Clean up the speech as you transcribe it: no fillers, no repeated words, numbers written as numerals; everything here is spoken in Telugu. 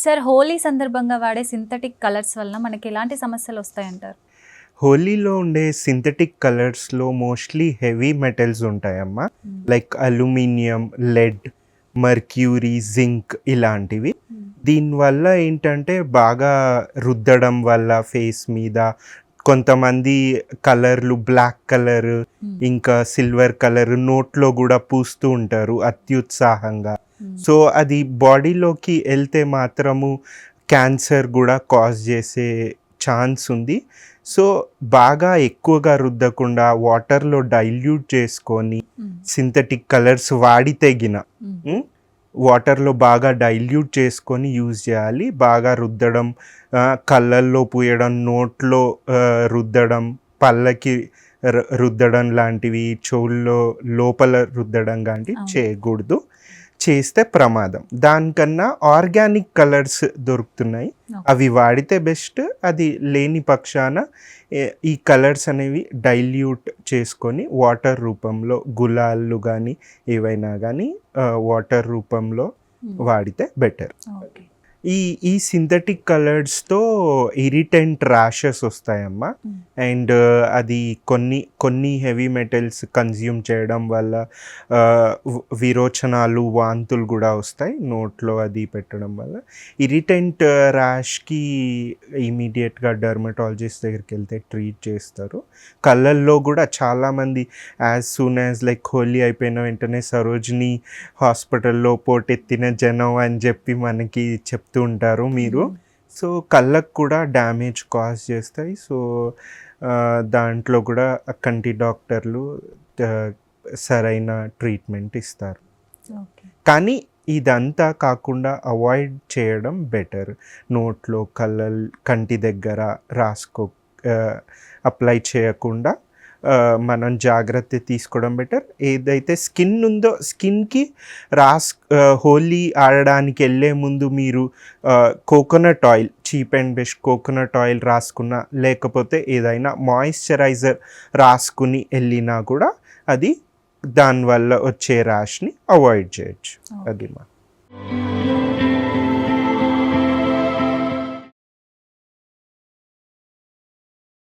సార్ హోలీ సందర్భంగా వాడే సింథటిక్ కలర్స్ వలన మనకి ఎలాంటి సమస్యలు వస్తాయంటారు? హోలీలో ఉండే సింథటిక్ కలర్స్లో మోస్ట్లీ హెవీ మెటల్స్ ఉంటాయమ్మా. Like aluminium, lead, mercury, zinc ఇలాంటివి. దీనివల్ల ఏంటంటే బాగా రుద్దడం వల్ల ఫేస్ మీద కొంతమంది కలర్లు బ్లాక్ కలర్ ఇంకా సిల్వర్ కలర్ నోట్లో కూడా పూస్తూ ఉంటారు అత్యుత్సాహంగా. సో అది బాడీలోకి వెళ్తే మాత్రము క్యాన్సర్ కూడా కాజ్ చేసే ఛాన్స్ ఉంది. సో బాగా ఎక్కువగా రుద్దకుండా వాటర్లో డైల్యూట్ చేసుకొని సింథటిక్ కలర్స్ వాడితే గిన వాటర్లో బాగా డైల్యూట్ చేసుకొని యూజ్ చేయాలి. బాగా రుద్దడం, కళ్ళల్లో పూయడం, నోట్లో రుద్దడం, పళ్ళకి రుద్దడం లాంటివి, చెవుల్లో లోపల రుద్దడం లాంటివి చేయకూడదు. చేస్తే ప్రమాదం. దానికన్నా ఆర్గానిక్ కలర్స్ దొరుకుతున్నాయి, అవి వాడితే బెస్ట్. అది లేని పక్షాన ఈ కలర్స్ అనేవి డైల్యూట్ చేసుకొని వాటర్ రూపంలో గులాళ్ళు కానీ ఏవైనా కానీ వాటర్ రూపంలో వాడితే బెటర్. ఈ సింథటిక్ కలర్స్తో ఇరిటెంట్ ర్యాషెస్ వస్తాయమ్మా. అండ్ అది కొన్ని హెవీ మెటల్స్ కన్జ్యూమ్ చేయడం వల్ల విరోచనాలు, వాంతులు కూడా వస్తాయి నోట్లో అది పెట్టడం వల్ల. ఇరిటెంట్ ర్యాష్కి ఇమీడియట్గా డర్మటాలజిస్ట్ దగ్గరికి వెళ్తే ట్రీట్ చేస్తారు. కళ్ళల్లో కూడా చాలామంది as soon as like Holi అయిపోయిన వెంటనే సరోజిని హాస్పిటల్లో పోటెత్తిన జనం అని చెప్పి మనకి చెప్తూ ఉంటారు మీరు. సో కళ్ళకు కూడా డ్యామేజ్ కాజ్ చేస్తాయి. సో దాంట్లో కూడా కంటి డాక్టర్లు సరైన ట్రీట్మెంట్ ఇస్తారు. కానీ ఇదంతా కాకుండా అవాయిడ్ చేయడం బెటర్. నోట్లో కంటి దగ్గర అప్లై చేయకుండా మనం జాగ్రత్త తీసుకోవడం బెటర్. ఏదైతే స్కిన్ ఉందో స్కిన్కి హోలీ ఆడడానికి వెళ్ళే ముందు మీరు coconut oil, cheap and best coconut oil రాసుకున్నా, లేకపోతే ఏదైనా మాయిశ్చరైజర్ రాసుకుని వెళ్ళినా కూడా అది దానివల్ల వచ్చే ర్యాష్ని అవాయిడ్ చేయొచ్చు. అది మా